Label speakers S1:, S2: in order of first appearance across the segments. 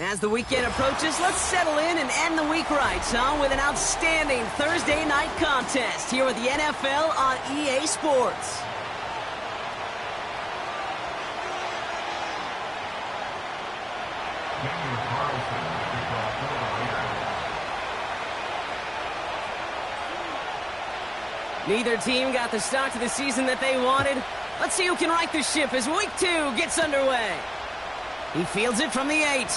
S1: As the weekend approaches, let's settle in and end the week right, son, with an outstanding Thursday night contest here with the NFL on EA Sports. Neither team got the start to the season that they wanted. Let's see who can right the ship as Week 2 gets underway. He fields it from the 8.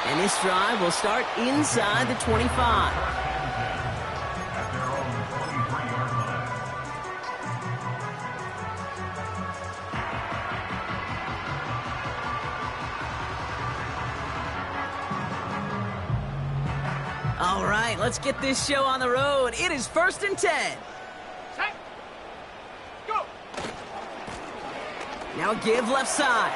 S1: And this drive will start inside the 25. All right, let's get this show on the road. It is 1st and 10.
S2: Set. Go.
S1: Now give left side.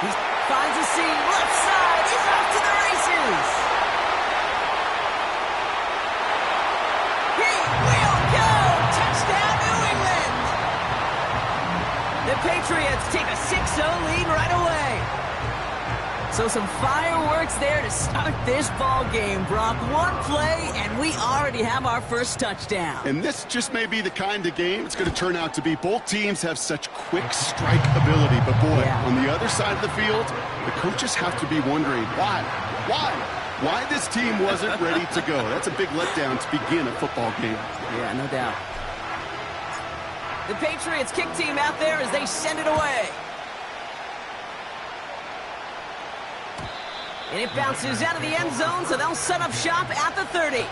S1: He finds a seam. Left side. He's off to the races. He will go. Touchdown, New England. The Patriots take a 6-0 lead right away. So some fireworks there to start this ball game, Brock. One play, and we already have our first touchdown.
S3: And this just may be the kind of game it's going to turn out to be. Both teams have such quick strike ability. But, boy, on the other side of the field, the coaches have to be wondering, why this team wasn't ready to go. That's a big letdown to begin a football game.
S1: Yeah, no doubt. The Patriots kick team out there as they send it away. And it bounces out of the end zone, so they'll set up shop at the 30.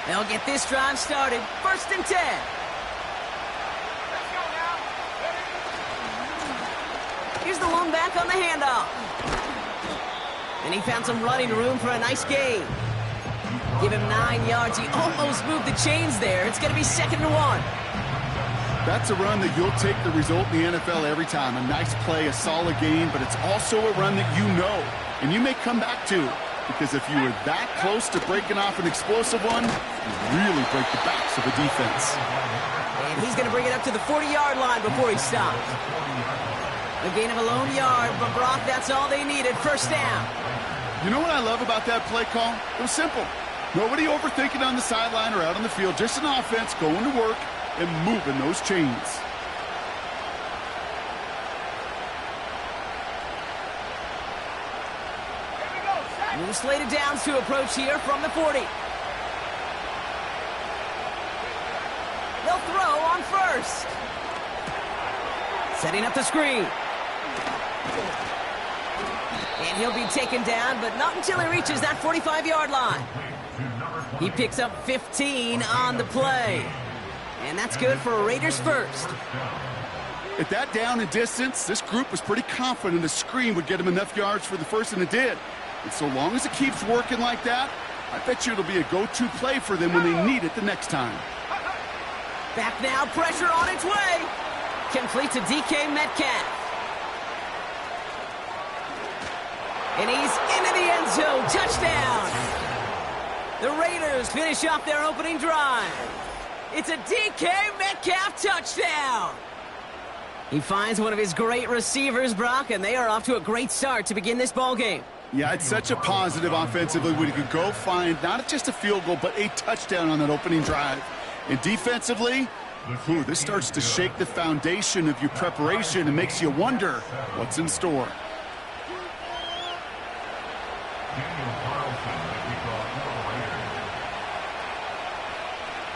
S1: They'll get this drive started. 1st and 10. Here's the one back on the handoff. And he found some running room for a nice gain. Give him 9 yards. He almost moved the chains there. It's going to be 2nd and 1.
S3: That's a run that you'll take the result in the NFL every time. A nice play, a solid game, but it's also a run that you know, and you may come back to. Because if you were that close to breaking off an explosive one, you really break the backs of a defense.
S1: And he's going to bring it up to the 40-yard line before he stops. A gain of a lone yard, but Brock, that's all they needed. 1st down.
S3: You know what I love about that play call? It was simple. Nobody overthinking on the sideline or out on the field. Just an offense going to work and moving those chains.
S1: New slated downs to approach here from the 40. They'll throw on 1st. Setting up the screen. And he'll be taken down, but not until he reaches that 45-yard line. He picks up 15 on the play. And that's good for a Raiders first.
S3: At that down and distance, this group was pretty confident a screen would get him enough yards for the first, and it did. And so long as it keeps working like that, I bet you it'll be a go-to play for them when they need it the next time.
S1: Back now, pressure on its way. Complete to DK Metcalf. And he's into the end zone. Touchdown. The Raiders finish off their opening drive. It's a DK Metcalf touchdown. He finds one of his great receivers, Brock, and they are off to a great start to begin this ball game.
S3: Yeah, it's such a positive offensively when you can go find not just a field goal, but a touchdown on that opening drive. And defensively, this starts to shake the foundation of your preparation and makes you wonder what's in store.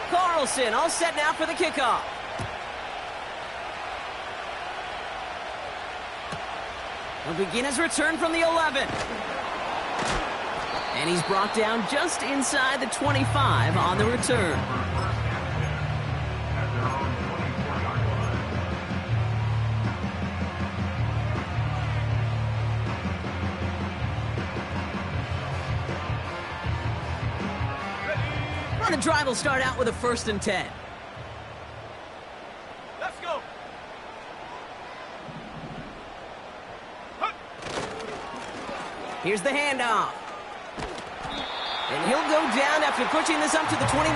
S1: Carlson all set now for the kickoff. He'll begin his return from the 11. And he's brought down just inside the 25 on the return. The drive will start out with a 1st and 10.
S2: Let's go.
S1: Here's the handoff. And he'll go down after pushing this up to the 29.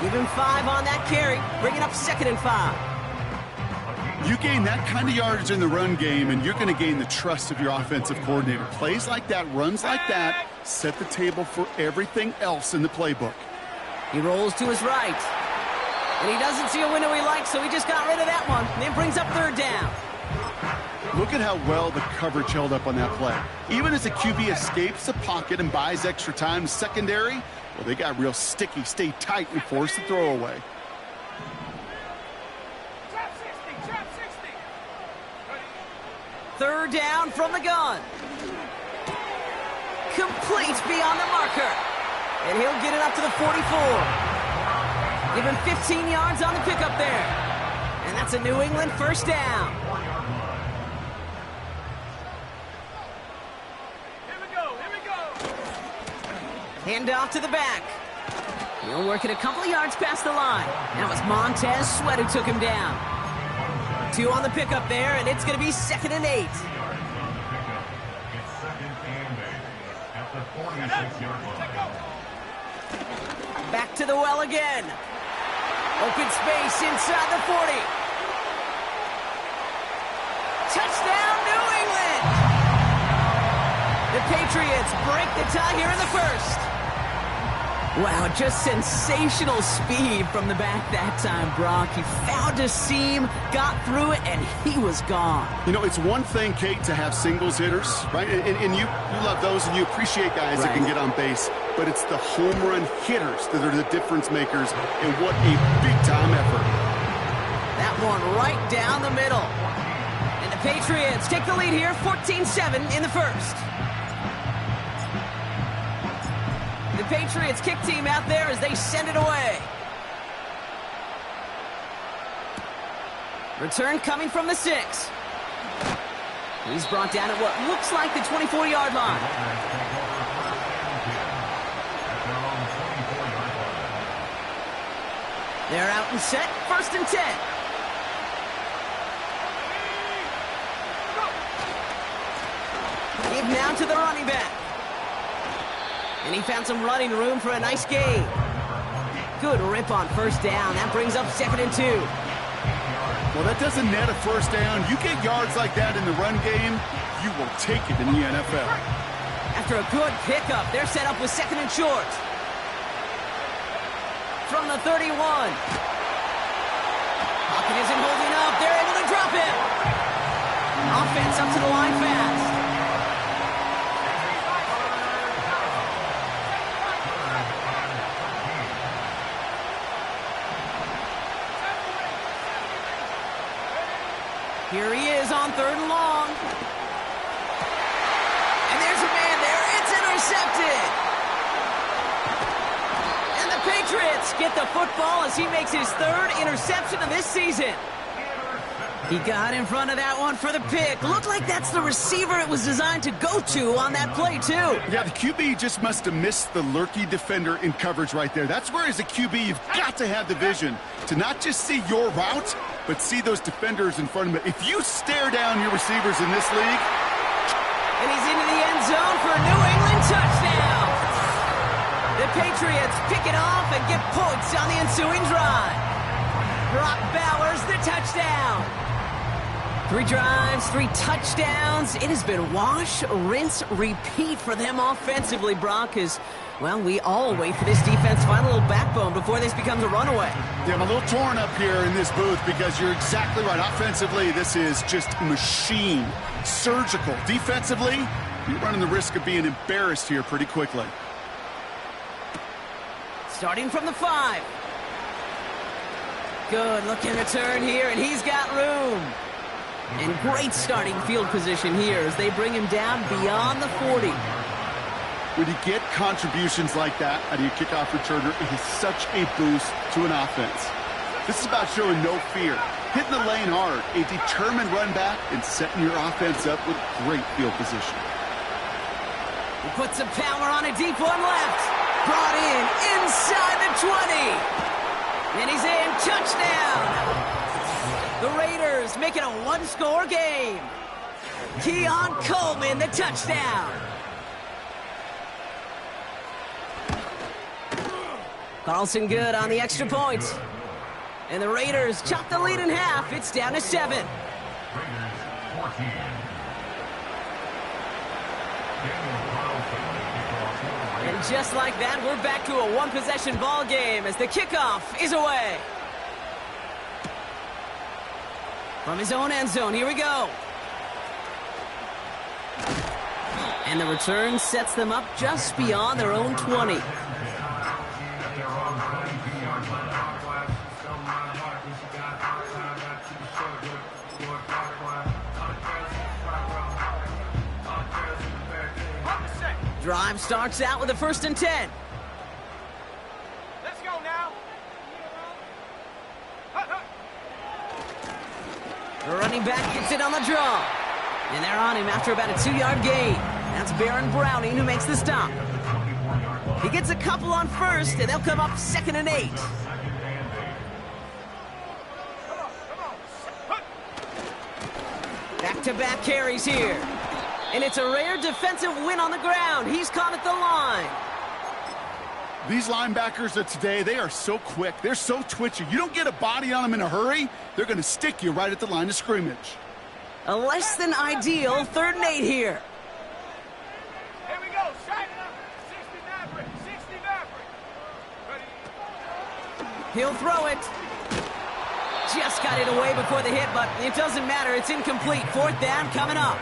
S1: Give him 5 on that carry. Bring it up 2nd and 5.
S3: You gain that kind of yardage in the run game, and you're going to gain the trust of your offensive coordinator. Plays like that, runs like that, set the table for everything else in the playbook.
S1: He rolls to his right. And he doesn't see a window he likes, so he just got rid of that one. And it brings up 3rd down.
S3: Look at how well the coverage held up on that play. Even as the QB escapes the pocket and buys extra time, secondary, well, they got real sticky, stay tight, and force the throw away.
S2: Trap 60, trap 60.
S1: 3rd down from the gun. Complete beyond the marker. And he'll get it up to the 44. Give him 15 yards on the pickup there. And that's a New England 1st down. Hand off to the back. He'll work it a couple of yards past the line. That was Montez Sweat who took him down. 2 on the pickup there, and it's going to be 2nd and 8. Back to the well again. Open space inside the 40. Touchdown, New England! The Patriots break the tie here in the 1st. Wow, just sensational speed from the back that time, Brock. He found a seam, got through it, and he was gone.
S3: You know, it's one thing, Kate, to have singles hitters, right? And you love those, and you appreciate guys that can get on base. But it's the home run hitters that are the difference makers, and what a big-time effort.
S1: That one right down the middle. And the Patriots take the lead here, 14-7 in the 1st. The Patriots kick team out there as they send it away. Return coming from the 6. He's brought down at what looks like the 24-yard line. They're out and set, 1st and 10. Give now to the running back. And he found some running room for a nice gain. Good rip on 1st down. That brings up 2nd and 2.
S3: Well, that doesn't net a 1st down. You get yards like that in the run game, you will take it in the NFL.
S1: After a good pickup, they're set up with 2nd and short. From the 31. Pocket isn't holding up. They're able to drop him. Offense up to the line fast. Here he is on 3rd and long. And there's a man there. It's intercepted. And the Patriots get the football as he makes his 3rd interception of this season. He got in front of that one for the pick. Looked like that's the receiver it was designed to go to on that play, too.
S3: Yeah, the QB just must have missed the lurky defender in coverage right there. That's where, as a QB, you've got to have the vision to not just see your route, but see those defenders in front of him. If you stare down your receivers in this league...
S1: And he's into the end zone for a New England touchdown. The Patriots pick it off and get points on the ensuing drive. Brock Bowers, the touchdown. 3 drives, 3 touchdowns. It has been wash, rinse, repeat for them offensively, Brock, as, well, we all wait for this defense to find a little backbone before this becomes a runaway.
S3: Yeah, I'm a little torn up here in this booth because you're exactly right. Offensively, this is just machine, surgical. Defensively, you're running the risk of being embarrassed here pretty quickly.
S1: Starting from the 5. Good looking return here, and he's got room. And great starting field position here as they bring him down beyond the 40.
S3: When you get contributions like that out of your kickoff returner, it is such a boost to an offense. This is about showing no fear, hitting the lane hard, a determined run back, and setting your offense up with great field position.
S1: He puts some power on a deep one left. Brought in inside the 20. And he's in. Touchdown. The Raiders make it a 1-score game. Keon Coleman, the touchdown. Carlson good on the extra point. And the Raiders chop the lead in half. It's down to 7. And just like that, we're back to a one-possession ball game as the kickoff is away. From his own end zone, here we go. And the return sets them up just beyond their own 20. Drive starts out with a 1st and 10.
S2: Let's go now.
S1: The running back gets it on the draw. And they're on him after about a 2-yard gain. That's Baron Browning who makes the stop. He gets a couple on 1st, and they'll come up 2nd and 8. Back-to-back carries here. And it's a rare defensive win on the ground. He's caught at the line.
S3: These linebackers of today, they are so quick. They're so twitchy. You don't get a body on them in a hurry, they're going to stick you right at the line of scrimmage.
S1: A less than ideal 3rd and 8 here.
S2: Here we go. Shot. 60 Maverick. 60 Maverick. Ready.
S1: He'll throw it. Just got it away before the hit, but it doesn't matter. It's incomplete. 4th down coming up.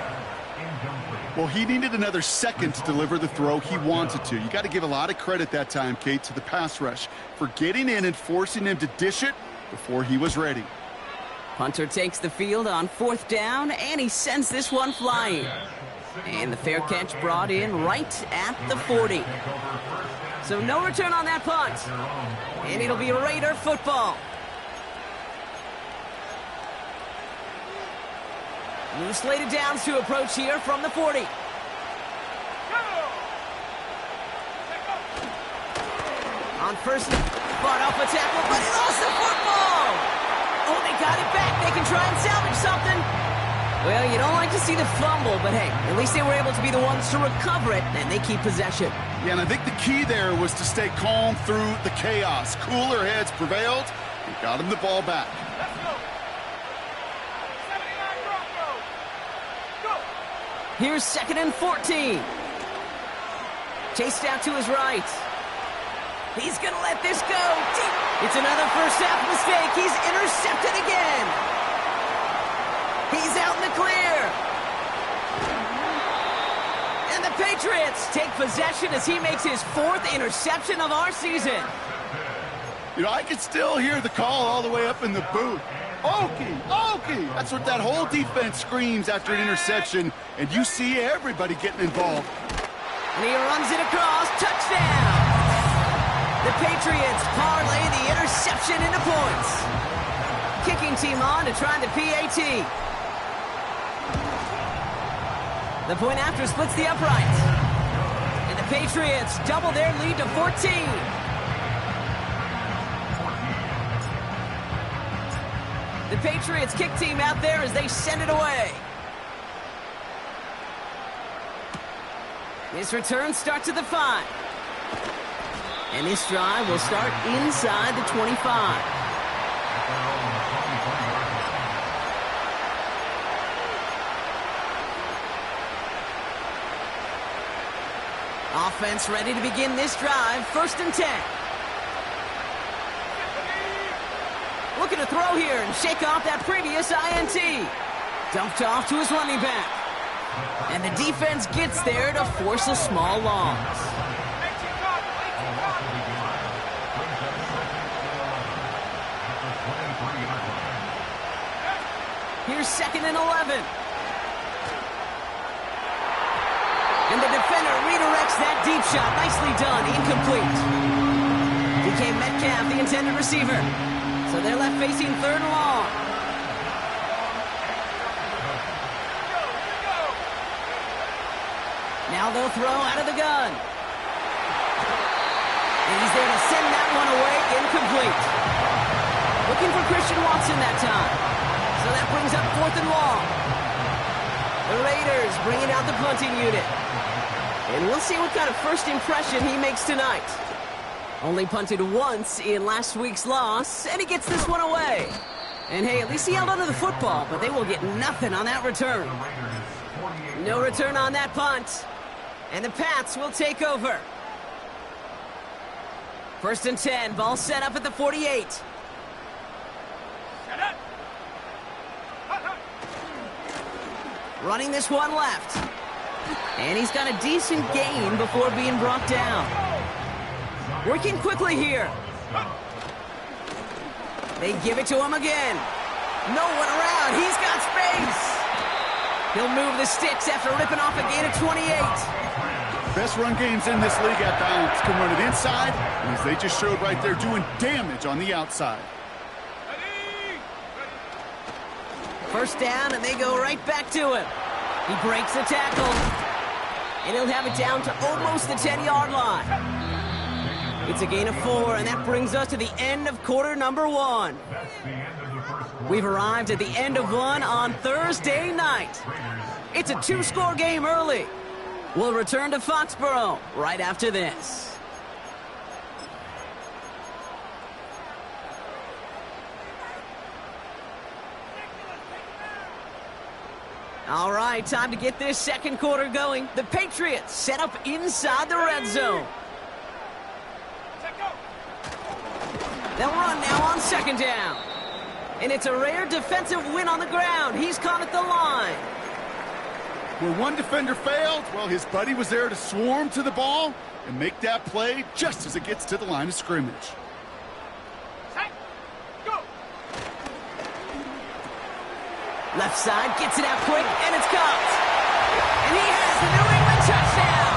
S3: Well, he needed another second to deliver the throw he wanted to. You got to give a lot of credit that time, Kate, to the pass rush for getting in and forcing him to dish it before he was ready.
S1: Punter takes the field on 4th down, and he sends this one flying. And the fair catch brought in right at the 40. So no return on that punt. And it'll be Raider football. New slated downs to approach here from the 40. On 1st, fought off a tackle, but he lost the football. Oh, they got it back. They can try and salvage something. Well, you don't like to see the fumble, but hey, at least they were able to be the ones to recover it, and they keep possession.
S3: Yeah, and I think the key there was to stay calm through the chaos. Cooler heads prevailed and got him the ball back.
S2: Let's go. 79 Bronco. Go.
S1: Here's 2nd and 14. Chased out to his right. He's going to let this go deep. It's another first half mistake. He's intercepted again. He's out in the clear. And the Patriots take possession as he makes his 4th interception of our season.
S3: You know, I can still hear the call all the way up in the booth. Okie, Okie. That's what that whole defense screams after an interception, and you see everybody getting involved.
S1: And he runs it across. Touchdown. The Patriots parlay the interception into points. Kicking team on to try the PAT. The point after splits the uprights. And the Patriots double their lead to 14. The Patriots kick team out there as they send it away. This return starts at the 5. And this drive will start inside the 25. Offense ready to begin this drive. 1st and 10. Looking to throw here and shake off that previous INT. Dumped off to his running back. And the defense gets there to force a small loss. Here's 2nd and 11. And the defender redirects that deep shot. Nicely done. Incomplete. DK Metcalf, the intended receiver. So they're left facing 3rd and long. Now they'll throw out of the gun. And he's there to send that one away. Incomplete. Looking for Christian Watson that time. So that brings up 4th and long. The Raiders bringing out the punting unit. And we'll see what kind of first impression he makes tonight. Only punted once in last week's loss, and he gets this one away. And hey, at least he held onto the football, but they will get nothing on that return. No return on that punt. And the Pats will take over. 1st and 10, ball set up at the 48.
S2: Set up.
S1: Running this one left. And he's got a decent gain before being brought down. Working quickly here. They give it to him again. No one around. He's got space. He'll move the sticks after ripping off a gain of 28.
S3: Best run games in this league at balance. Can run it inside, and as they just showed right there, doing damage on the outside.
S2: Ready.
S1: 1st down, and they go right back to him. He breaks the tackle, and he'll have it down to almost the 10-yard line. It's a gain of 4, and that brings us to the end of quarter number 1. We've arrived at the end of one on Thursday night. It's a 2-score game early. We'll return to Foxborough right after this. All right, time to get this second quarter going. The Patriots set up inside the red zone. They'll run now on 2nd down. And it's a rare defensive win on the ground. He's caught at the line.
S3: Where one defender failed, well, his buddy was there to swarm to the ball and make that play just as it gets to the line of scrimmage.
S2: Set. Go.
S1: Left side, gets it out quick, and it's caught. And he has the New England touchdown.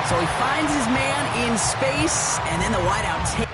S1: So he finds his man in space, and then the wideout takes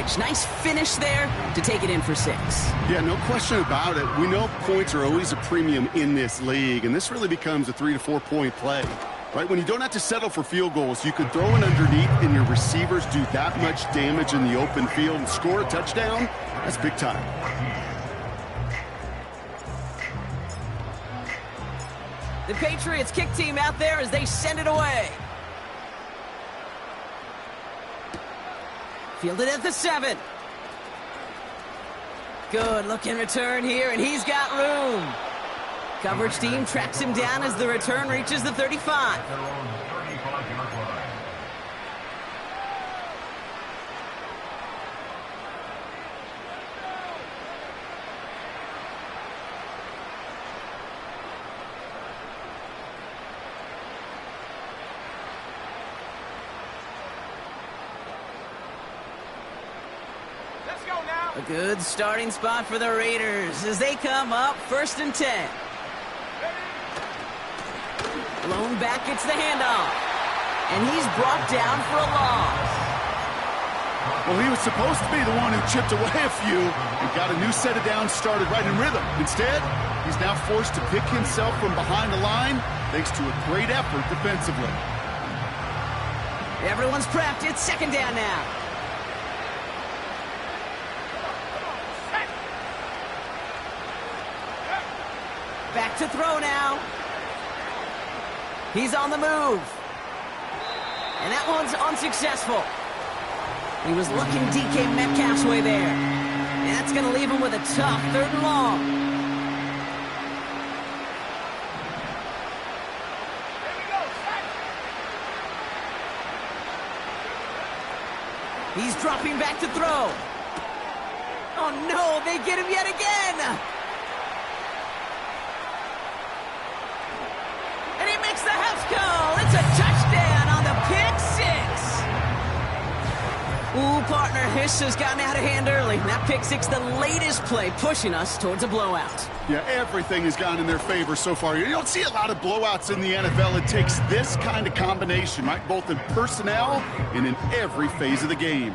S1: pitch. Nice finish there to take it in for 6.
S3: Yeah, no question about it. We know points are always a premium in this league, and this really becomes a 3 to 4 point play. Right, when you don't have to settle for field goals, you can throw it underneath and your receivers do that much damage in the open field and score a touchdown. That's big time.
S1: The Patriots kick team out there as they send it away. Fielded at the 7. Good looking return here, and he's got room. Coverage team tracks him down as the return reaches the 35.
S2: Let's go now.
S1: A good starting spot for the Raiders as they come up 1st and 10. Blown back, gets the handoff. And he's brought down for a loss.
S3: Well, he was supposed to be the one who chipped away a few and got a new set of downs started right in rhythm. Instead, he's now forced to pick himself from behind the line thanks to a great effort defensively.
S1: Everyone's prepped. It's 2nd down now. Back to throw now. He's on the move. And that one's unsuccessful. He was looking DK Metcalf's way there. And that's going to leave him with a tough 3rd and long.
S2: Here we go.
S1: He's dropping back to throw. Oh no, they get him yet again. And he makes the house call. It's a touchdown on the pick 6. Ooh, partner, this has gotten out of hand early. That pick 6, the latest play, pushing us towards a blowout.
S3: Yeah, everything has gone in their favor so far. You don't see a lot of blowouts in the NFL. It takes this kind of combination, right? Both in personnel and in every phase of the game.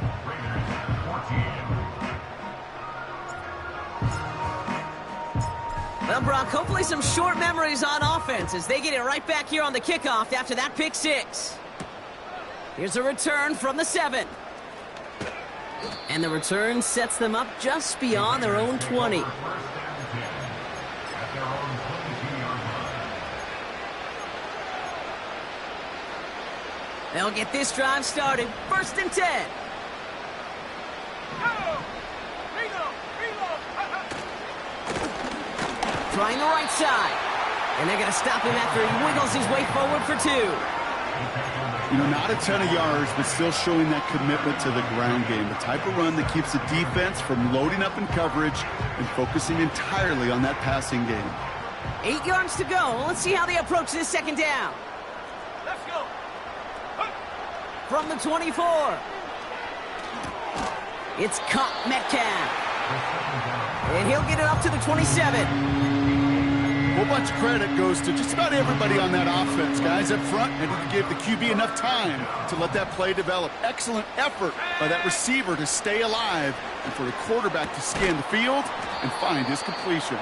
S1: Well, Brock, hopefully some short memories on offense as they get it right back here on the kickoff after that pick 6. Here's a return from the 7. And the return sets them up just beyond their own 20. They'll get this drive started. 1st and 10. Trying the right side. And they're going to stop him after he wiggles his way forward for 2.
S3: You know, not a ton of yards, but still showing that commitment to the ground game. The type of run that keeps the defense from loading up in coverage and focusing entirely on that passing game.
S1: 8 yards to go. Let's see how they approach this 2nd down.
S2: Let's go.
S1: From the 24. It's caught Metcalf. And he'll get it up to the 27.
S3: A whole bunch of credit goes to just about everybody on that offense. Guys up front needed to give the QB enough time to let that play develop. Excellent effort by that receiver to stay alive and for the quarterback to scan the field and find his completion.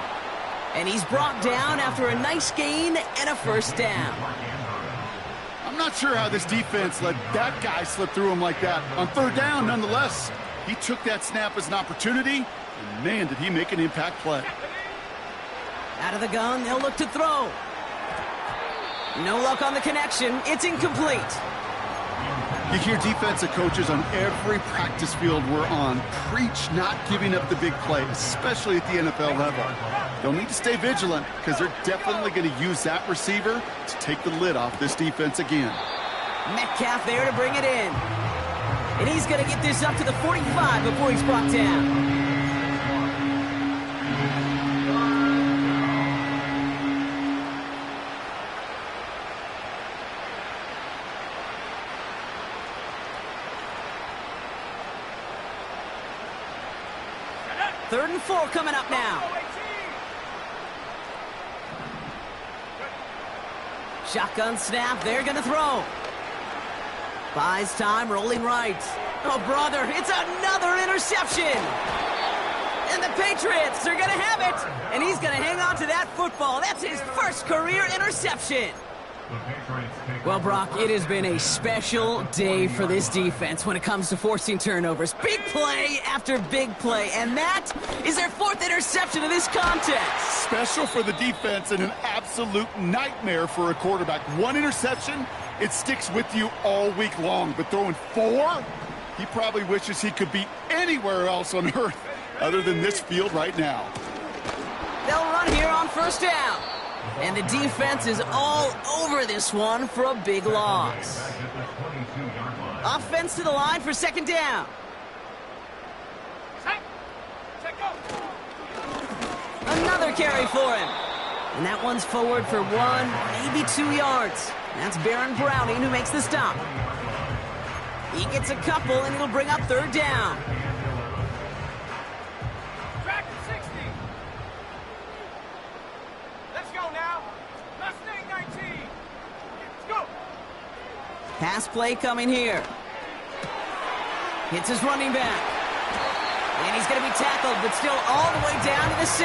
S1: And he's brought down after a nice gain and a 1st down.
S3: I'm not sure how this defense let that guy slip through him like that. On 3rd down, nonetheless, he took that snap as an opportunity, and man, did he make an impact play.
S1: Out of the gun, they'll look to throw. No luck on the connection. It's incomplete.
S3: You hear defensive coaches on every practice field we're on preach not giving up the big play, especially at the NFL level. They'll need to stay vigilant because they're definitely going to use that receiver to take the lid off this defense again.
S1: Metcalf there to bring it in. And he's going to get this up to the 45 before he's brought down. Third and 4 coming up now. Shotgun snap, they're going to throw. Buys time, rolling right. Oh, brother, it's another interception. And the Patriots are going to have it. And he's going to hang on to that football. That's his first career interception. Well, Brock, it has been a special day for this defense when it comes to forcing turnovers. Big play after big play, and that is their fourth interception of this contest.
S3: Special for the defense and an absolute nightmare for a quarterback. One interception, it sticks with you all week long, but throwing four, he probably wishes he could be anywhere else on earth other than this field right now.
S1: They'll run here on first down. And the defense is all over this one for a big loss. Offense to the line for second down. Another carry for him. And that one's forward for 1, maybe 2 yards. That's Baron Browning who makes the stop. He gets a couple, and it'll bring up third down. Pass play coming here. Hits his running back. And he's going to be tackled, but still all the way down to the 6.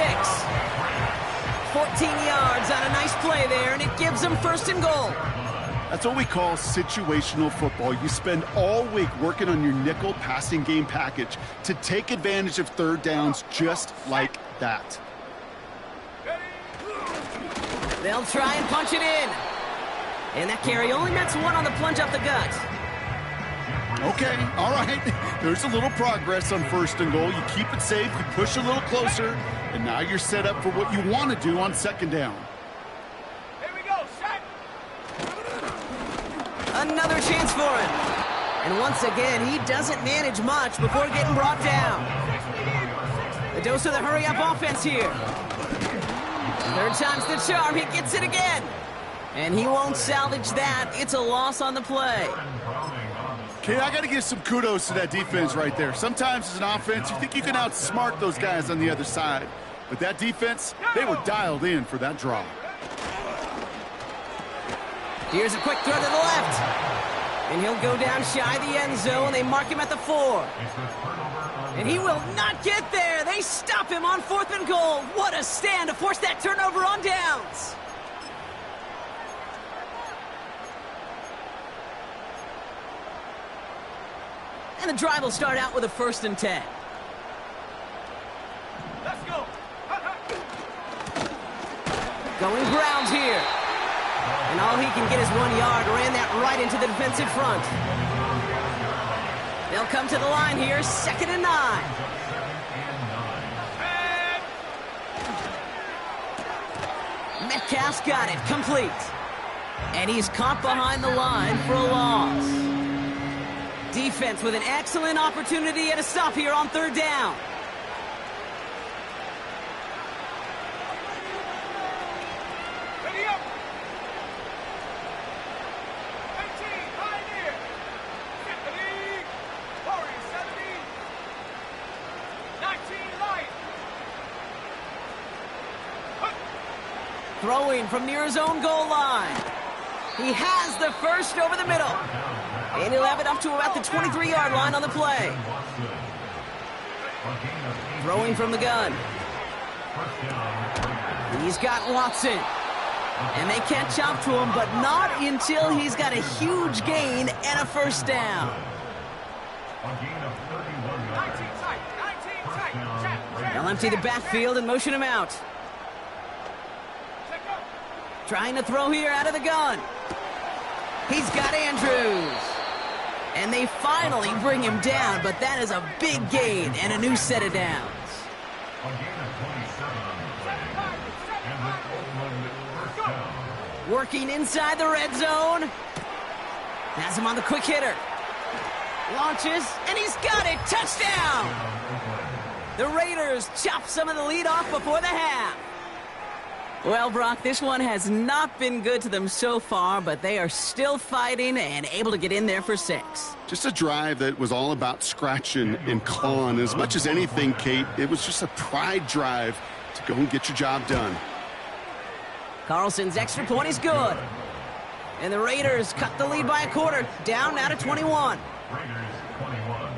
S1: 14 yards on a nice play there, and it gives them first and goal.
S3: That's what we call situational football. You spend all week working on your nickel passing game package to take advantage of third downs just like that.
S1: They'll try and punch it in. And that carry only nets one on the plunge up the gut.
S3: Okay, all right. There's a little progress on first and goal. You keep it safe, you push a little closer, and now you're set up for what you want to do on second down.
S2: Here we go, shot.
S1: Another chance for him. And once again, he doesn't manage much before getting brought down. A dose of the hurry-up offense here. Third time's the charm. He gets it again. And he won't salvage that. It's a loss on the play.
S3: Okay, I got to give some kudos to that defense right there. Sometimes as an offense, you think you can outsmart those guys on the other side. But that defense, they were dialed in for that draw.
S1: Here's a quick throw to the left. And he'll go down shy of the end zone. They mark him at the 4. And he will not get there. They stop him on 4th and goal. What a stand to force that turnover on downs. And the drive will start out with a 1st and 10.
S2: Let's go.
S1: Going Browns here. And all he can get is 1 yard. Ran that right into the defensive front. They'll come to the line here, 2nd and 9. Metcalf's got it, complete. And he's caught behind the line for a loss. Defense with an excellent opportunity at a stop here on third down.
S2: Ready up. 18, pioneer. 50, 40, 70, 19, right.
S1: Throwing from near his own goal line. He has the first over the middle. And he'll have it up to about the 23-yard line on the play. Throwing from the gun. He's got Watson. And they catch up to him, but not until he's got a huge gain and a first down.
S2: 19 tight.
S1: They'll empty the backfield and motion him out.
S2: Check up.
S1: Trying to throw here out of the gun. He's got Andrews. And they finally bring him down, but that is a big gain and a new set of downs. Working inside the red zone. Has him on the quick hitter. Launches, and he's got it. Touchdown! The Raiders chop some of the lead off before the half. Well, Brock, this one has not been good to them so far, but they are still fighting and able to get in there for 6.
S3: Just a drive that was all about scratching and clawing. As much as anything, Kate, it was just a pride drive to go and get your job done.
S1: Carlson's extra point is good. And the Raiders cut the lead by a quarter, down now to 21.
S4: Raiders 21.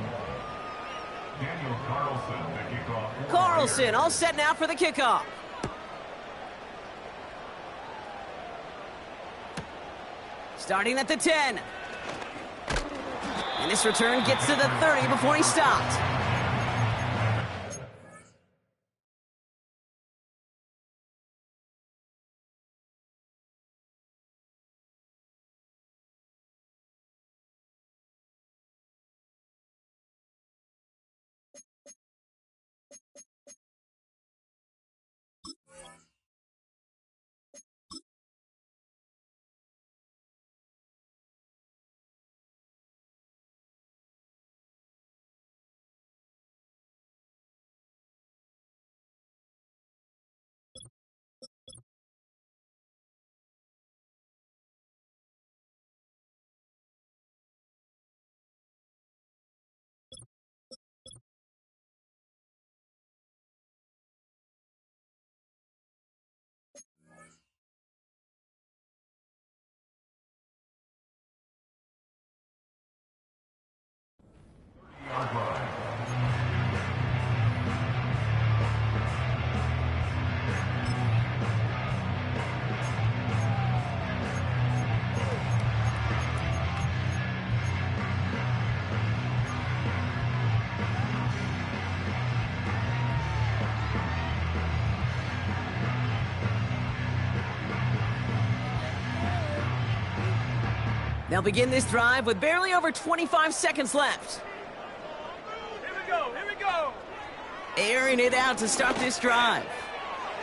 S4: Daniel Carlson, the kickoff.
S1: Carlson all set now for the kickoff. Starting at the 10. And this return gets to the 30 before he stopped. They'll begin this drive with barely over 25 seconds left.
S2: Here we go, here we go.
S1: Airing it out to start this drive.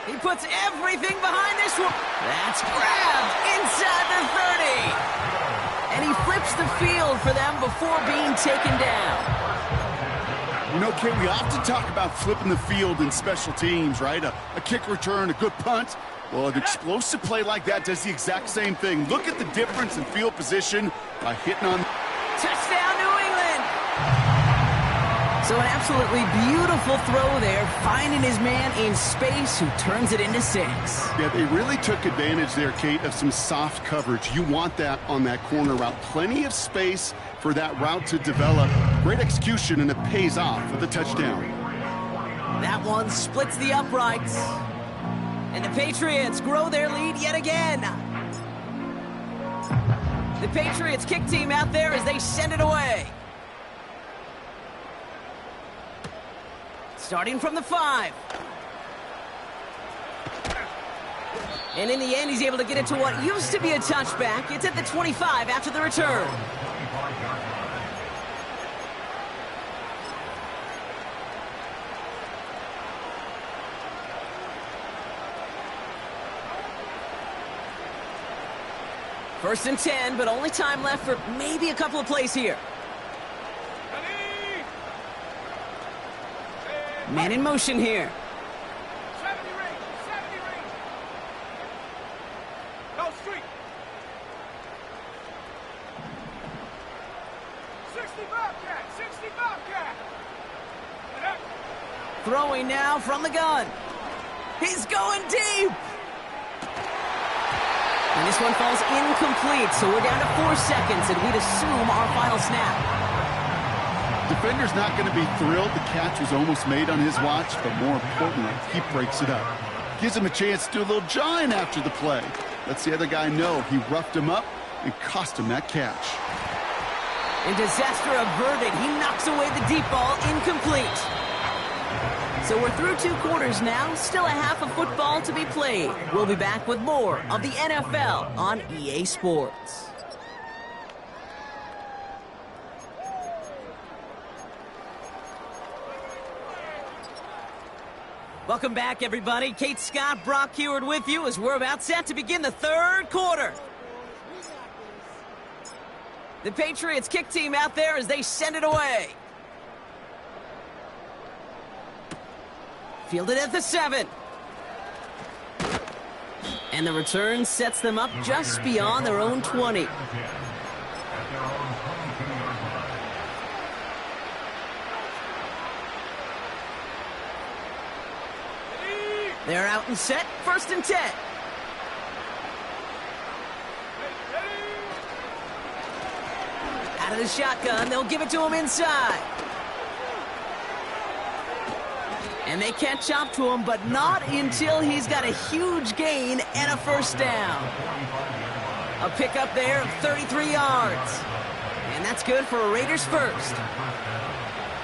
S1: He puts everything behind this one. That's grabbed inside the 30. And he flips the field for them before being taken down.
S3: You know, Kate, we often talk about flipping the field in special teams, right? A kick return, a good punt. Well, an explosive play like that does the exact same thing. Look at the difference in field position by hitting on...
S1: Touchdown, New England! So an absolutely beautiful throw there, finding his man in space who turns it into 6.
S3: Yeah, they really took advantage there, Kate, of some soft coverage. You want that on that corner route. Plenty of space for that route to develop. Great execution, and it pays off with a touchdown.
S1: That one splits the uprights. And the Patriots grow their lead yet again. The Patriots kick team out there as they send it away. Starting from the 5. And in the end, he's able to get it to what used to be a touchback. It's at the 25 after the return. First and 10, but only time left for maybe a couple of plays here. Man in motion here.
S2: 70 range, 70 range. No street. 60 Bobcat, 60 Bobcat.
S1: Throwing now from the gun. He's going deep. And this one falls incomplete, so we're down to 4 seconds, and we'd assume our final snap.
S3: Defender's not going to be thrilled. The catch was almost made on his watch, but more importantly, he breaks it up. Gives him a chance to do a little jawing after the play. Lets the other guy know he roughed him up and cost him that catch.
S1: And disaster averted. He knocks away the deep ball, incomplete. So we're through 2 quarters now, still a half of football to be played. We'll be back with more of the NFL on EA Sports. Welcome back, everybody. Kate Scott, Brock Heward with you as we're about set to begin the 3rd quarter. The Patriots kick team out there as they send it away. Fielded at the 7. And the return sets them up just beyond their own 20. They're out and set, 1st and 10. Out of the shotgun, they'll give it to him inside. And they catch up to him, but not until he's got a huge gain and a first down. A pickup there of 33 yards. And that's good for a Raiders first.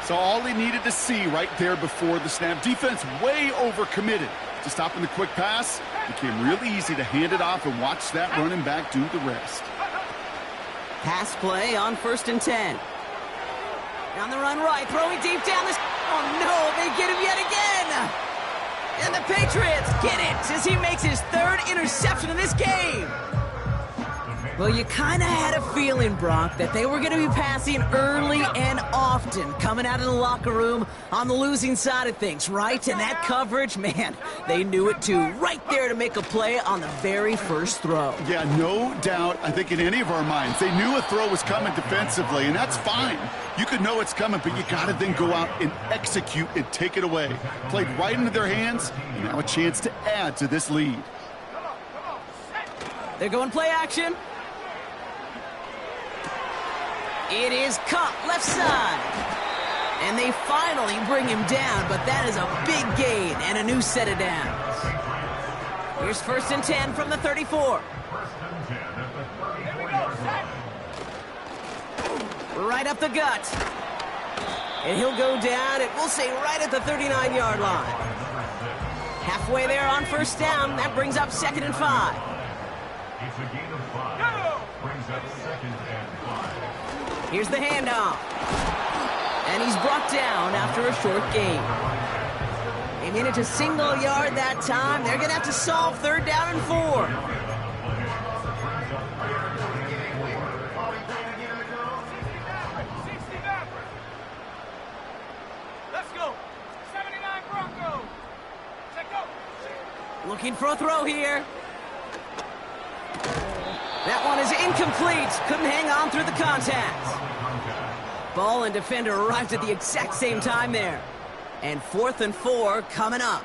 S3: So all he needed to see right there before the snap. Defense way overcommitted. To stop in the quick pass, became really easy to hand it off and watch that running back do the rest.
S1: Pass play on 1st and 10. On the run right, throwing deep down the... Oh no, they get him yet again! And the Patriots get it as he makes his 3rd interception in this game. Well, you kind of had a feeling, Brock, that they were going to be passing early and often coming out of the locker room on the losing side of things, right? And that coverage, man, they knew it too. Right there to make a play on the very first throw.
S3: Yeah, no doubt. I think in any of our minds, they knew a throw was coming defensively, and that's fine. You could know it's coming, but you got to then go out and execute and take it away. Played right into their hands, and now a chance to add to this lead.
S1: They're going play action. It is Cup, left side. And they finally bring him down, but that is a big gain and a new set of downs. Here's 1st and 10 from the 34. Right up the gut. And he'll go down, and we'll say right at the 39-yard line. Halfway there on 1st down, that brings up 2nd and 5.
S4: It's a gain of 5. Brings up 2nd and 5.
S1: Here's the handoff. And he's brought down after a short gain. They made it to single yard that time. They're going to have to solve 3rd down and 4.
S2: Let's go. 79 Broncos. Let's go.
S1: Looking for a throw here. That one is incomplete. Couldn't hang on through the contact. Ball and defender arrived at the exact same time there. And 4th and 4 coming up.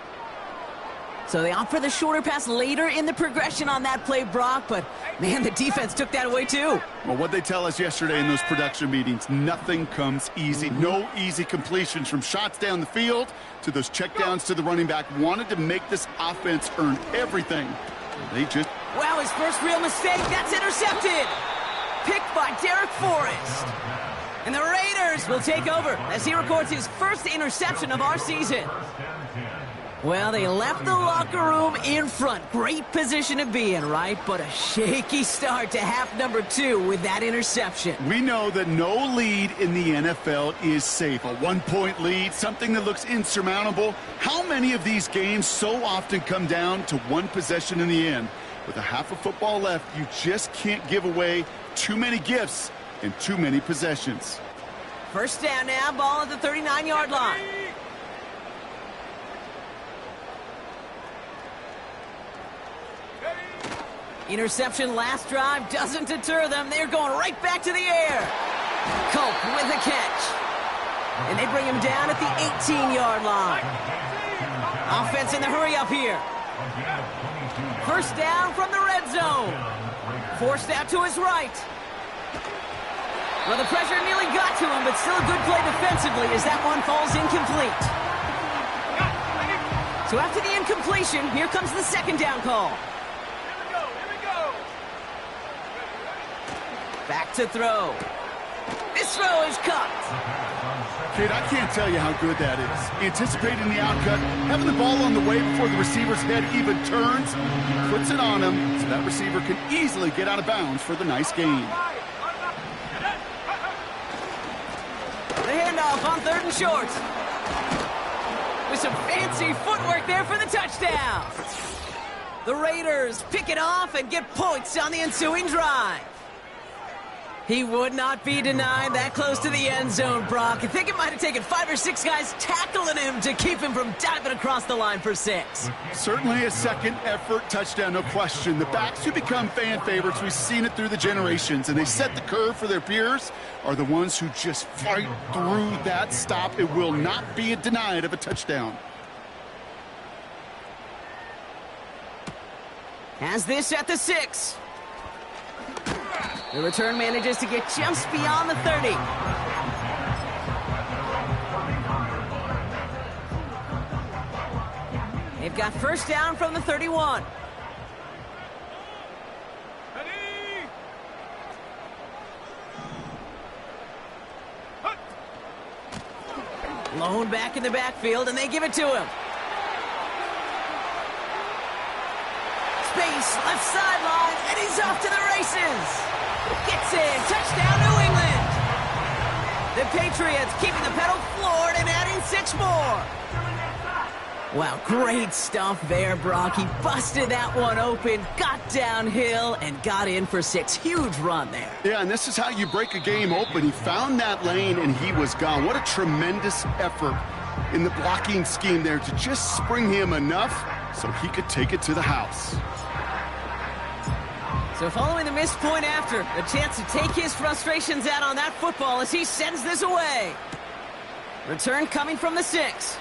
S1: So they opt for the shorter pass later in the progression on that play, Brock. But, man, the defense took that away, too.
S3: Well, what they tell us yesterday in those production meetings, nothing comes easy. No easy completions from shots down the field to those checkdowns to the running back. Wanted to make this offense earn everything. They just...
S1: Wow, his first real mistake. That's intercepted. Picked by Derek Forrest. And the Raiders will take over as he records his first interception of our season. Well, they left the locker room in front. Great position to be in, right? But a shaky start to half number 2 with that interception.
S3: We know that no lead in the NFL is safe. A 1-point lead, something that looks insurmountable. How many of these games so often come down to one possession in the end? With a half of football left, you just can't give away too many gifts and too many possessions.
S1: 1st down now, ball at the 39-yard line. Interception last drive doesn't deter them. They're going right back to the air. Cope with the catch. And they bring him down at the 18-yard line. Offense in the hurry up here. 1st down from the red zone. Forced out to his right. Well, the pressure nearly got to him, but still a good play defensively as that one falls incomplete. So after the incompletion, here comes the 2nd down call.
S2: Here we go.
S1: Back to throw. This throw is cut.
S3: Kid, I can't tell you how good that is. Anticipating the outcut, having the ball on the way before the receiver's head even turns, he puts it on him so that receiver can easily get out of bounds for the nice gain.
S1: The handoff on 3rd and short. With some fancy footwork there for the touchdown. The Raiders pick it off and get points on the ensuing drive. He would not be denied that close to the end zone, Brock. I think it might have taken 5 or 6 guys tackling him to keep him from diving across the line for 6.
S3: Certainly a second effort touchdown, no question. The backs who become fan favorites, we've seen it through the generations, and they set the curve for their peers, are the ones who just fight through that stop. It will not be denied of a touchdown.
S1: Has this at the 6. The return manages to get just beyond the 30. They've got first down from the 31. Lone back in the backfield, and they give it to him. Space, left sideline, and he's off to the races. Gets in, touchdown New England. The Patriots keeping the pedal floored and adding 6 more. Wow, great stuff there, Brock. He busted that one open, got downhill, and got in for 6. Huge run there.
S3: Yeah, and this is how you break a game open. He found that lane, and he was gone. What a tremendous effort in the blocking scheme there to just spring him enough so he could take it to the house.
S1: So following the missed point after, a chance to take his frustrations out on that football as he sends this away. Return coming from the 6.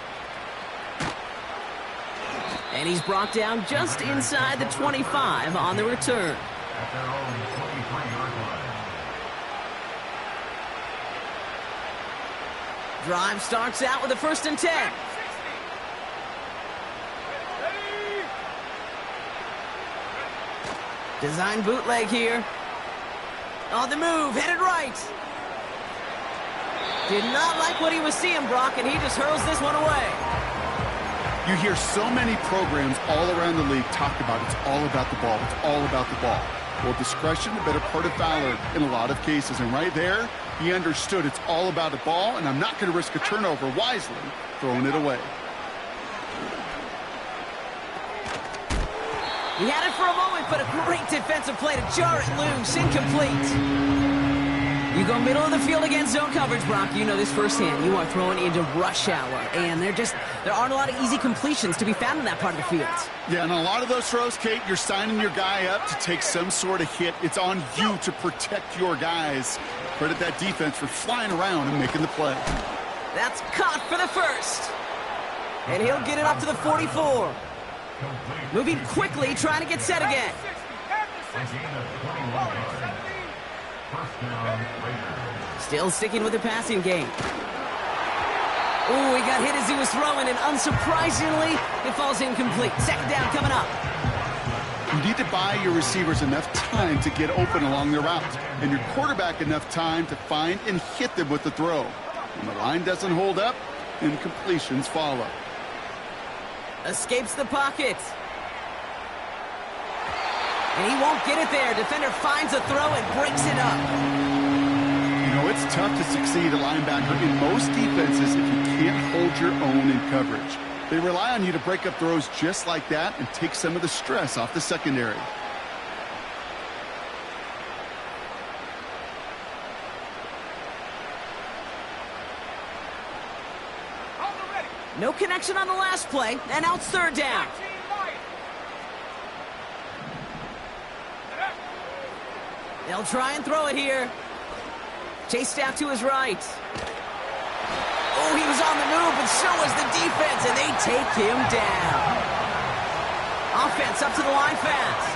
S1: And he's brought down just inside the 25 on the return.
S4: At their own 23-yard line.
S1: Drive starts out with a 1st and 10. Design bootleg here. On the move, headed right. Did not like what he was seeing, Brock, and he just hurls this one away.
S3: You hear so many programs all around the league talk about it's all about the ball, it's all about the ball. Well, discretion, the better part of valor in a lot of cases. And right there, he understood it's all about the ball, and I'm not going to risk a turnover wisely, throwing it away.
S1: He had it for a moment, but a great defensive play to jar it loose, incomplete. You go middle of the field against zone coverage, Brock. You know this firsthand. You are throwing into rush hour, and there aren't a lot of easy completions to be found in that part of the field.
S3: Yeah, and a lot of those throws, Kate, you're signing your guy up to take some sort of hit. It's on you to protect your guys. Credit that defense for flying around and making the play.
S1: That's caught for the 1st. And he'll get it up to the 44. Moving quickly, trying to get set again. Still sticking with the passing game. Ooh, he got hit as he was throwing, and unsurprisingly, it falls incomplete. 2nd down coming up.
S3: You need to buy your receivers enough time to get open along their route, and your quarterback enough time to find and hit them with the throw. When the line doesn't hold up, incompletions follow.
S1: Escapes the pocket. And he won't get it there. Defender finds a throw and breaks it up.
S3: You know, it's tough to succeed at linebacker in most defenses if you can't hold your own in coverage. They rely on you to break up throws just like that and take some of the stress off the secondary.
S1: No connection on the last play, and now it's 3rd down. They'll try and throw it here. Chased out to his right. Oh, he was on the move, but so was the defense, and they take him down. Offense up to the line fast.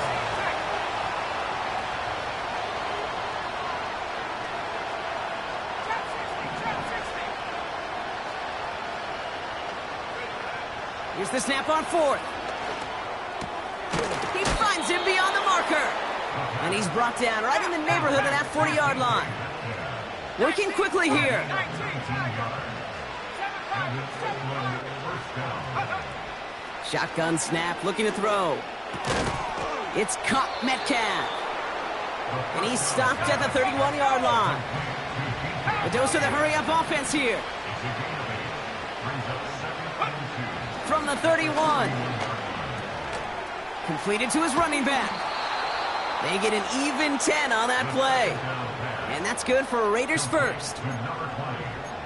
S1: Here's the snap on 4th. He finds him beyond the marker. And he's brought down right in the neighborhood of that 40-yard line. Working quickly here. Shotgun snap, looking to throw. It's caught Metcalf. And he's stopped at the 31-yard line. A dose of the hurry-up offense here. From the 31. Completed to his running back. They get an even 10 on that play. And that's good for a Raiders 1st.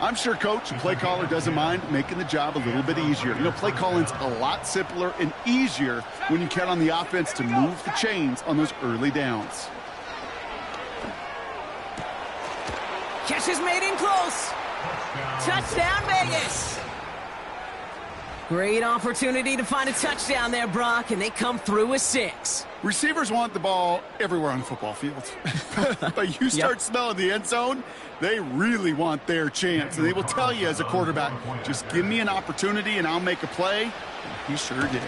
S3: I'm sure coach and play caller doesn't mind making the job a little bit easier. You know, play calling's a lot simpler and easier when you count on the offense to move the chains on those early downs.
S1: Catch is made in close. Touchdown, Vegas. Great opportunity to find a touchdown there, Brock, and they come through with 6.
S3: Receivers want the ball everywhere on the football field. But you start smelling the end zone, they really want their chance. And they will tell you as a quarterback, just give me an opportunity and I'll make a play. And he sure did.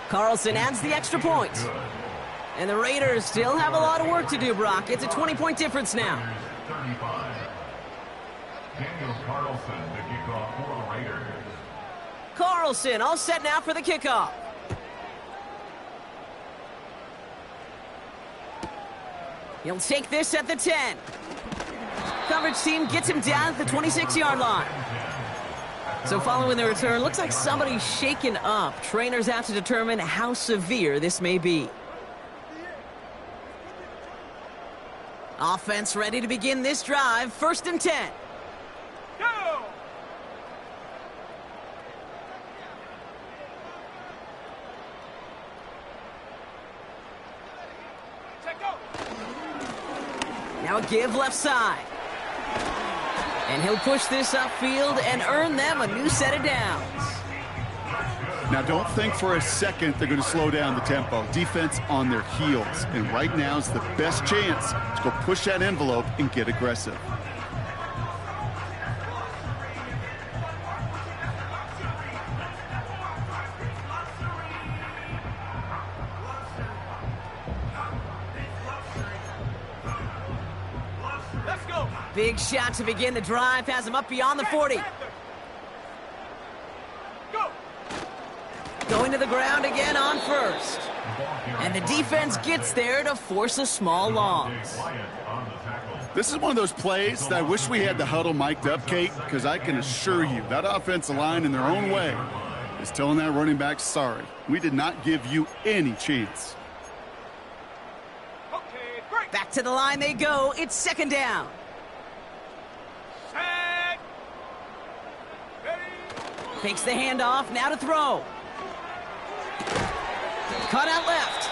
S1: Carlson adds the extra point. And the Raiders still have a lot of work to do, Brock. It's a 20-point difference now.
S4: 35. Daniel Carlson, the kickoff for the Raiders.
S1: Carlson all set now for the kickoff. He'll take this at the 10. Coverage team gets him down at the 26-yard line. So following the return, looks like somebody's shaken up. Trainers have to determine how severe this may be. Offense ready to begin this drive. 1st and 10.
S2: Go!
S1: Now a give left side. And he'll push this upfield and earn them a new set of downs.
S3: Now, don't think for a second they're going to slow down the tempo. Defense on their heels. And right now is the best chance to go push that envelope and get aggressive.
S2: Let's go!
S1: Big shot to begin the drive. Has him up beyond the 40.
S2: Go!
S1: Going to the ground again on 1st. And the defense gets there to force a small loss.
S3: This is one of those plays that I wish we had the huddle mic'd up, Kate, because I can assure you that offensive line in their own way is telling that running back, sorry, we did not give you any chance.
S2: Okay, break!
S1: Back to the line they go. It's 2nd down.
S2: Set! Ready!
S1: Takes the handoff. Now to throw. Cut out left.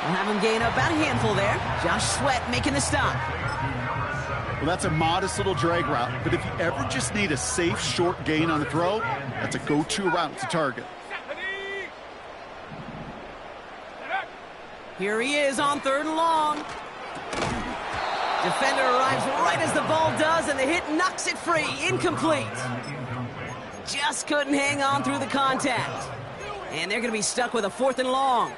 S1: We'll have him gain about a handful there. Josh Sweat making the stop.
S3: Well, that's a modest little drag route, but if you ever just need a safe, short gain on the throw, that's a go-to route to target.
S1: Here he is on 3rd and long. Defender arrives right as the ball does, and the hit knocks it free. Incomplete. Just couldn't hang on through the contact. And they're going to be stuck with a 4th and long.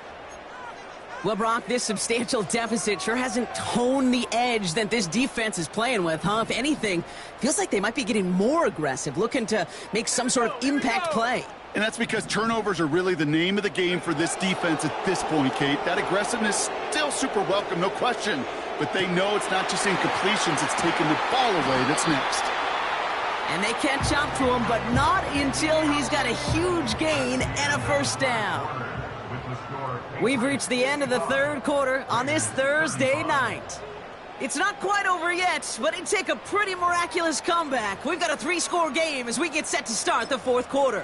S1: Well, Brock, this substantial deficit sure hasn't toned the edge that this defense is playing with, huh? If anything, feels like they might be getting more aggressive, looking to make some sort of impact play.
S3: And that's because turnovers are really the name of the game for this defense at this point, Kate. That aggressiveness still super welcome, no question. But they know it's not just incompletions, it's taking the ball away that's next.
S1: And they catch up to him, but not until he's got a huge gain and a 1st down. We've reached the end of the 3rd quarter on this Thursday night. It's not quite over yet, but it'd take a pretty miraculous comeback. We've got a 3-score game as we get set to start the 4th quarter.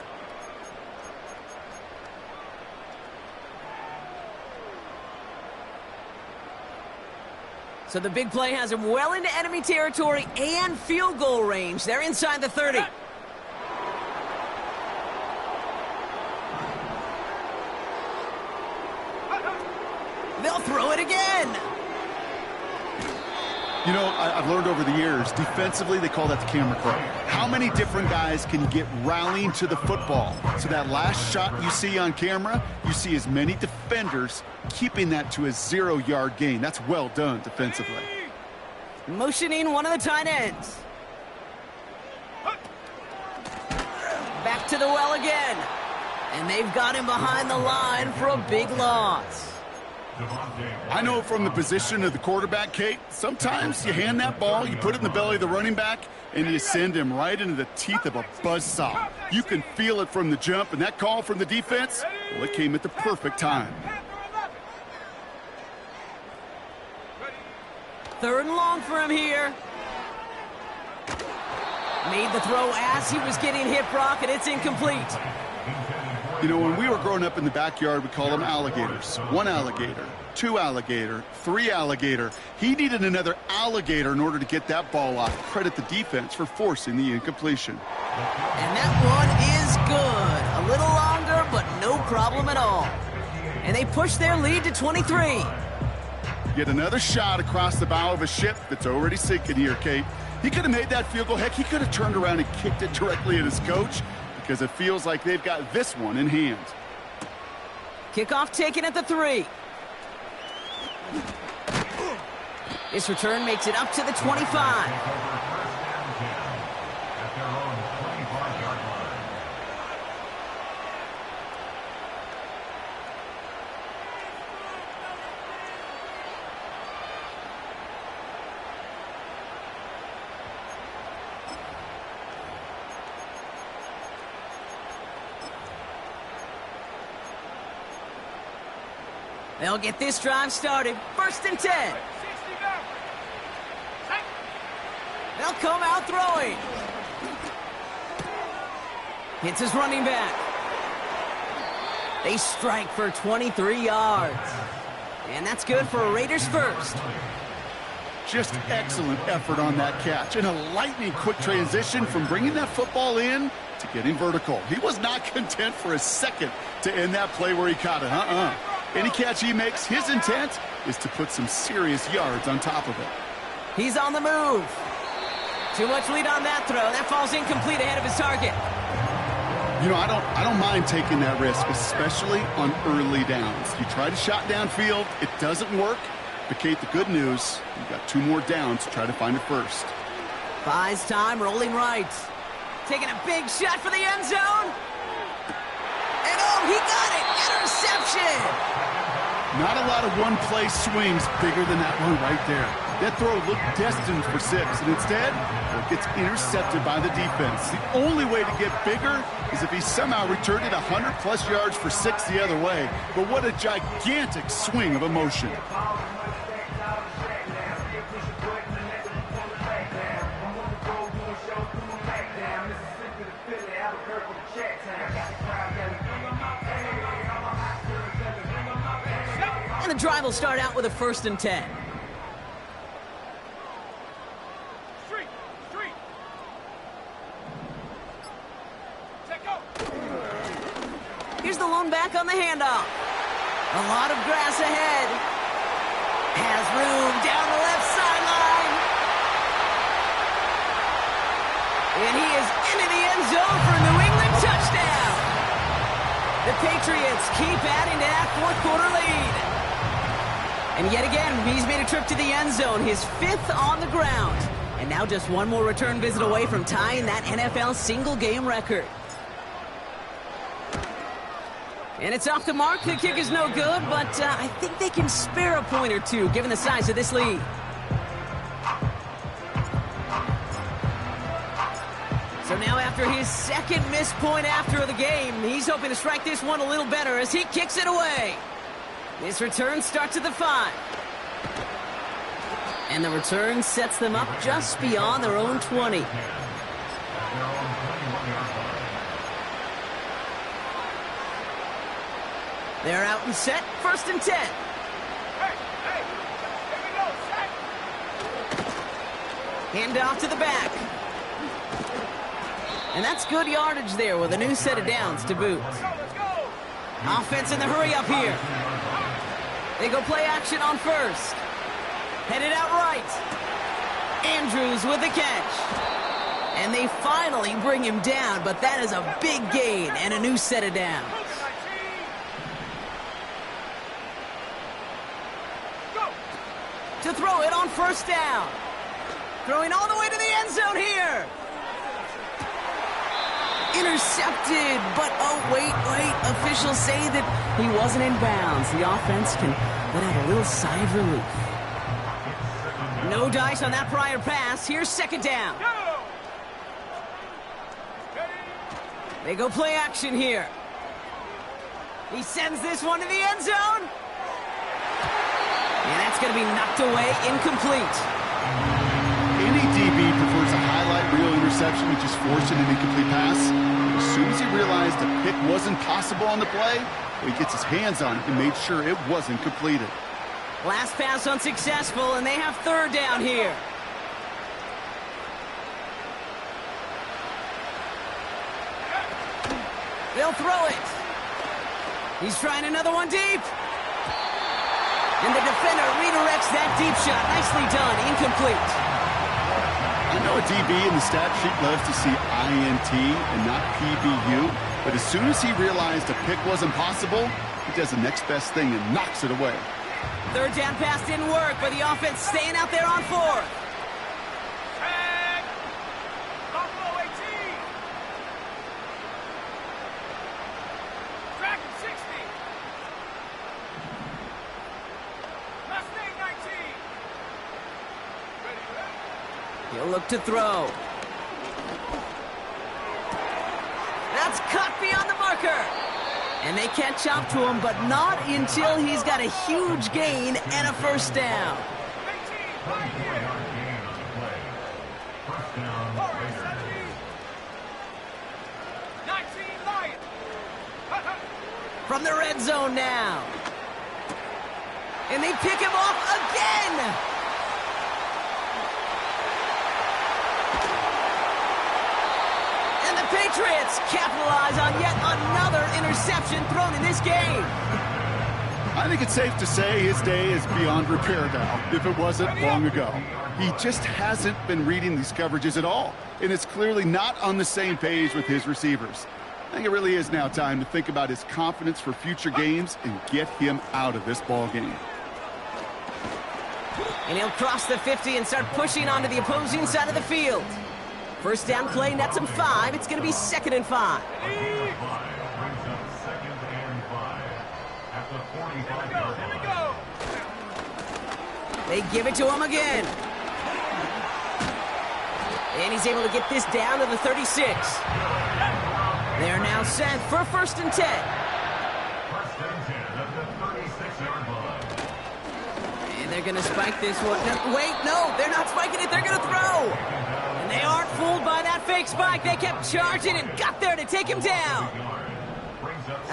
S1: So the big play has him well into enemy territory and field goal range. They're inside the 30. They'll throw it again.
S3: You know, I've learned over the years, defensively, they call that the camera crow. How many different guys can get rallying to the football? So that last shot you see on camera, you see as many defenders keeping that to a 0-yard gain. That's well done defensively.
S1: Motioning one of the tight ends. Back to the well again. And they've got him behind the line for a big loss.
S3: I know from the position of the quarterback, Kate, sometimes you hand that ball, you put it in the belly of the running back, and you send him right into the teeth of a buzzsaw. You can feel it from the jump, and that call from the defense, well, it came at the perfect time.
S1: 3rd and long for him here. Made the throw as he was getting hit, Brock, and it's incomplete.
S3: You know, when we were growing up in the backyard, we call them alligators. 1 alligator, 2 alligator, 3 alligator. He needed another alligator in order to get that ball off. Credit the defense for forcing the incompletion.
S1: And that one is problem at all. And they push their lead to 23.
S3: Yet another shot across the bow of a ship that's already sinking here, Kate. He could have made that field goal. Heck, he could have turned around and kicked it directly at his coach because it feels like they've got this one in hand.
S1: Kickoff taken at the 3. This return makes it up to the 25. They'll get this drive started. 1st and 10. They'll come out throwing. Hits his running back. They strike for 23 yards. And that's good for a Raiders first.
S3: Just excellent effort on that catch. And a lightning quick transition from bringing that football in to getting vertical. He was not content for a second to end that play where he caught it. Any catch he makes, his intent is to put some serious yards on top of it.
S1: He's on the move. Too much lead on that throw. That falls incomplete ahead of his target.
S3: You know, I don't mind taking that risk, especially on early downs. You try to shot downfield, it doesn't work. But, Kate, the good news, you've got 2 more downs to try to find it first.
S1: Buys time, rolling right. Taking a big shot for the end zone. And oh, he got it! Interception!
S3: Not a lot of one-play swings bigger than that one right there. That throw looked destined for 6, and instead, it gets intercepted by the defense. The only way to get bigger is if he somehow returned it 100-plus yards for 6 the other way. But what a gigantic swing of emotion.
S1: And the drive will start out with a 1st and 10. Here's the lone back on the handoff. A lot of grass ahead. Has room down the left sideline. And he is into the end zone for a New England touchdown. The Patriots keep adding to that 4th quarter lead. And yet again, he's made a trip to the end zone, his 5th on the ground. And now just 1 more return visit away from tying that NFL single-game record. And it's off the mark. The kick is no good, but I think they can spare a point or 2, given the size of this lead. So now after his 2nd missed point after the game, he's hoping to strike this one a little better as he kicks it away. This return starts at the 5. And the return sets them up just beyond their own 20. They're out and set. 1st and 10.
S2: Hey, here we go, set.
S1: Hand off to the back. And that's good yardage there with a new set of downs to boot.
S2: Let's go.
S1: Offense in the hurry up here. They go play action on 1st. Headed out right. Andrews with the catch. And they finally bring him down, but that is a big gain and a new set of downs. To throw it on 1st down. Throwing all the way to the end zone here. Intercepted, but oh, wait. Officials say that he wasn't in bounds. The offense can let out a little sigh of relief. No dice on that prior pass. Here's 2nd down. They go play action here. He sends this one to the end zone. And that's going to be knocked away, incomplete.
S3: Any DB prefers a highlight reel interception to just forcing an incomplete pass. As soon as he realized a pick wasn't possible on the play, he gets his hands on it and made sure it wasn't completed.
S1: Last pass unsuccessful, and they have 3rd down here. They'll throw it. He's trying another one deep. And the defender redirects that deep shot. Nicely done. Incomplete.
S3: I know a DB in the stat sheet loves to see INT and not PBU, but as soon as he realized a pick wasn't possible, he does the next best thing and knocks it away.
S1: Third down pass didn't work, but the offense staying out there on fourth.
S2: Tag. Buffalo 18. Dragon 60. Mustang 19. Ready.
S1: He'll look to throw. That's cut beyond the marker. And they catch up to him, but not until he's got a huge gain and a first down.
S2: 18. Right here.
S4: First down, Raiders.
S2: 19 Lions.
S1: From the red zone now. And they pick him off again. And the Patriots capitalize on yet another interception thrown in this game.
S3: I think it's safe to say his day is beyond repair now, if it wasn't long ago. He just hasn't been reading these coverages at all, and it's clearly not on the same page with his receivers. I think it really is now time to think about his confidence for future games and get him out of this ball game.
S1: And he'll cross the 50 and start pushing onto the opposing side of the field. First down play nets him 5. It's going to be 2nd and 5.
S4: Brings up 2nd and 5 at the 45-yard line.
S1: They give it to him again. And he's able to get this down to the 36. They're now set for 1st and 10.
S4: 1st and 10 at the 36-yard line.
S1: And they're going to spike this one. No, wait, no, they're not spiking it. They're going to throw. And they aren't fooled by that fake spike. They kept charging and got there to take him down.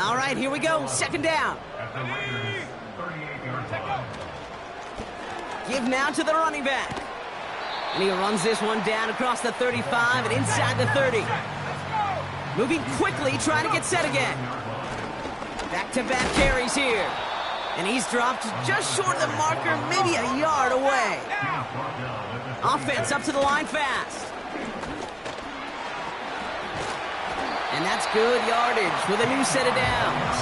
S1: All right, here we go. 2nd down.
S4: At the Raiders' 38-yard line.
S1: Give now to the running back. And he runs this one down across the 35 and inside the 30. Moving quickly, trying to get set again. Back-to-back carries here. And he's dropped just short of the marker, maybe a yard away. Offense up to the line fast. And that's good yardage with a new set of downs.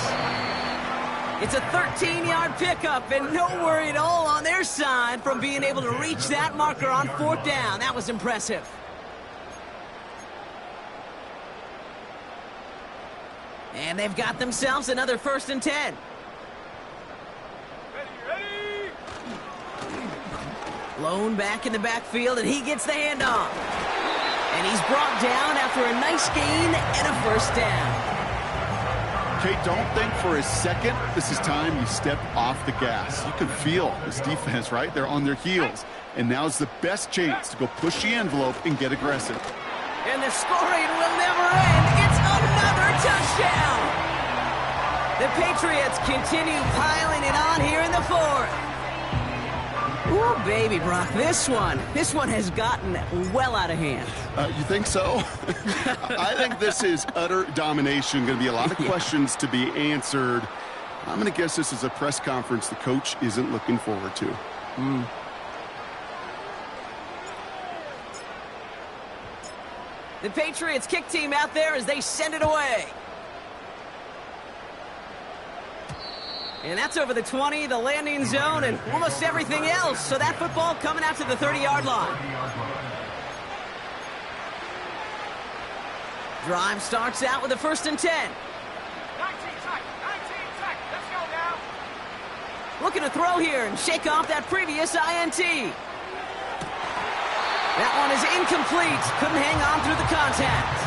S1: It's a 13-yard pickup, and no worry at all on their side from being able to reach that marker on 4th down. That was impressive. And they've got themselves another 1st and 10.
S2: Ready.
S1: Lone back in the backfield, and he gets the handoff. And he's brought down after a nice gain and a 1st down.
S3: Okay, don't think for a second this is time you step off the gas. You can feel this defense, right? They're on their heels. And now's the best chance to go push the envelope and get aggressive.
S1: And the scoring will never end. It's another touchdown. The Patriots continue piling it on here in the 4th. Ooh, baby, Brock, this one has gotten well out of hand.
S3: You think so? I think this is utter domination. Going to be a lot of questions to be answered. I'm going to guess this is a press conference the coach isn't looking forward to.
S1: The Patriots kick team out there as they send it away. And that's over the 20, the landing zone, and almost everything else. So that football coming out to the 30-yard line. Drive starts out with a 1st and 10.
S2: 19 sack. Let's go now.
S1: Looking to throw here and shake off that previous INT. That one is incomplete. Couldn't hang on through the contact.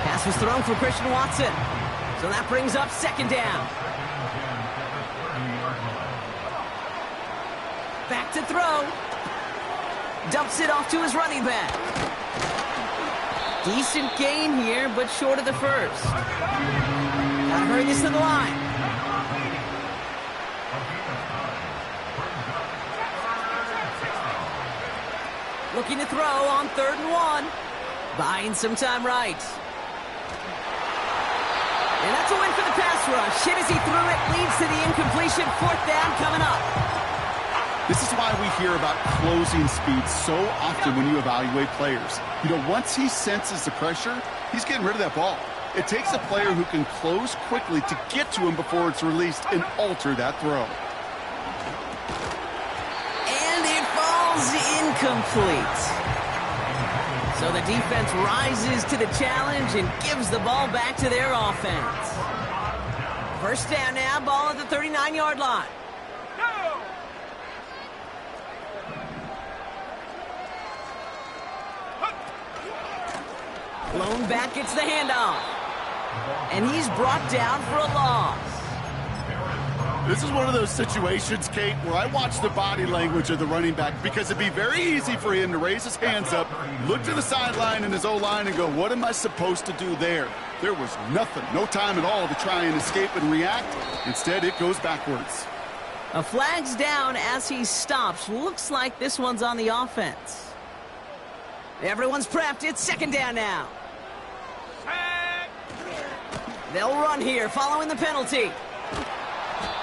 S1: Pass was thrown for Christian Watson. So that brings up 2nd down. Back to throw. Dumps it off to his running back. Decent gain here, but short of the 1st. Gotta hurry this to the line. Looking to throw on 3rd and 1. Buying some time right. And that's a win for the pass rush. Hit as he threw it, leads to the incompletion. 4th down coming up.
S3: This is why we hear about closing speed so often when you evaluate players. You know, once he senses the pressure, he's getting rid of that ball. It takes a player who can close quickly to get to him before it's released and alter that throw.
S1: And it falls incomplete. So the defense rises to the challenge and gives the ball back to their offense. 1st down now, ball at the 39-yard line. Blown back, gets the handoff. And he's brought down for a loss.
S3: This is one of those situations, Kate, where I watch the body language of the running back because it'd be very easy for him to raise his hands up, look to the sideline in his O-line and go, what am I supposed to do there? There was nothing, no time at all to try and escape and react. Instead, it goes backwards.
S1: A flag's down as he stops. Looks like this one's on the offense. Everyone's prepped. It's 2nd down now. They'll run here following the penalty.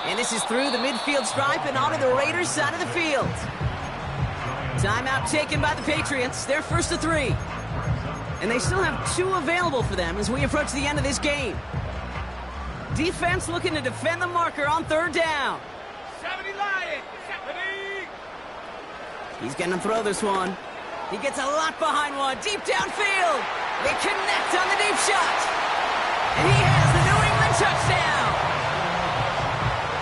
S1: And this is through the midfield stripe and onto the Raiders' side of the field. Timeout taken by the Patriots. They're 1st to 3. And they still have 2 available for them as we approach the end of this game. Defense looking to defend the marker on 3rd down.
S2: 70 Lions! 70!
S1: He's going to throw this one. He gets a lot behind one. Deep downfield. They connect on the deep shot. And he has the New England touchdown.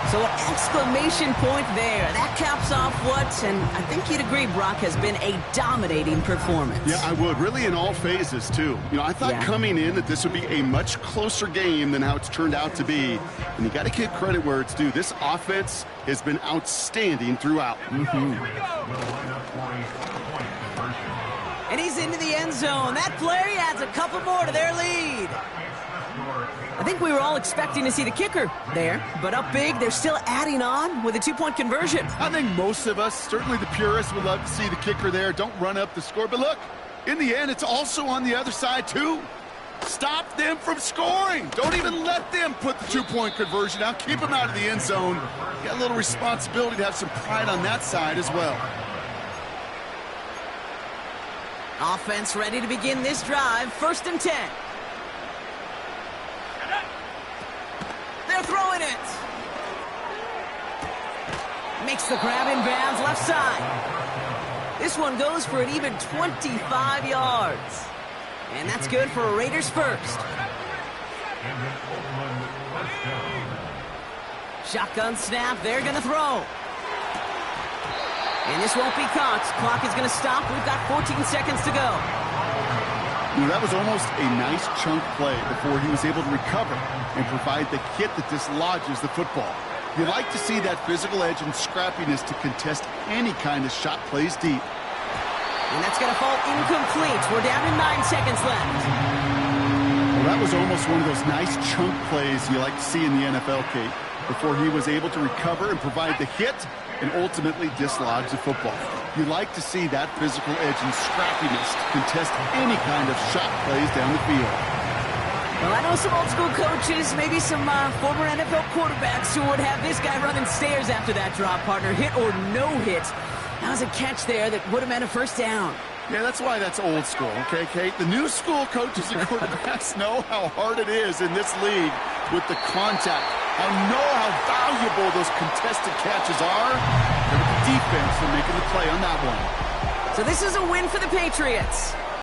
S1: So an exclamation point there. That caps off what, and I think you'd agree, Brock, has been a dominating performance.
S3: Yeah, I would. Really in all phases, too. You know, I thought coming in that this would be a much closer game than how it's turned out to be. And you got to give credit where it's due. This offense has been outstanding throughout.
S1: And he's into the end zone. That play adds a couple more to their lead. I think we were all expecting to see the kicker there, but up big, they're still adding on with a 2-point conversion.
S3: I think most of us, certainly the purists, would love to see the kicker there. Don't run up the score. But look, in the end, it's also on the other side, too. Stop them from scoring. Don't even let them put the 2-point conversion out. Keep them out of the end zone. You got a little responsibility to have some pride on that side as well.
S1: Offense ready to begin this drive. 1st and 10. They're throwing it. Makes the grab in bounds left side. This one goes for an even 25 yards. And that's good for a Raiders 1st. Shotgun snap. They're going to throw. And this won't be caught. Clock is going to stop. We've got 14 seconds to go.
S3: You know, that was almost a nice chunk play before he was able to recover and provide the hit that dislodges the football. You like to see that physical edge and scrappiness to contest any kind of shot plays deep.
S1: And that's going to fall incomplete. We're down to 9 seconds left.
S3: Well, that was almost one of those nice chunk plays you like to see in the NFL, Kate, before he was able to recover and provide the hit and ultimately dislodge the football. You like to see that physical edge and scrappiness to contest any kind of shot plays down the field.
S1: Well, I know some old-school coaches, maybe some former NFL quarterbacks who would have this guy running stairs after that drop, partner. Hit or no hit. That was a catch there that would have meant a 1st down.
S3: Yeah, that's why that's old school, okay, Kate? The new school coaches and quarterbacks know how hard it is in this league with the contact. I know how valuable those contested catches are. And with the defense for making the play on that one.
S1: So this is a win for the Patriots.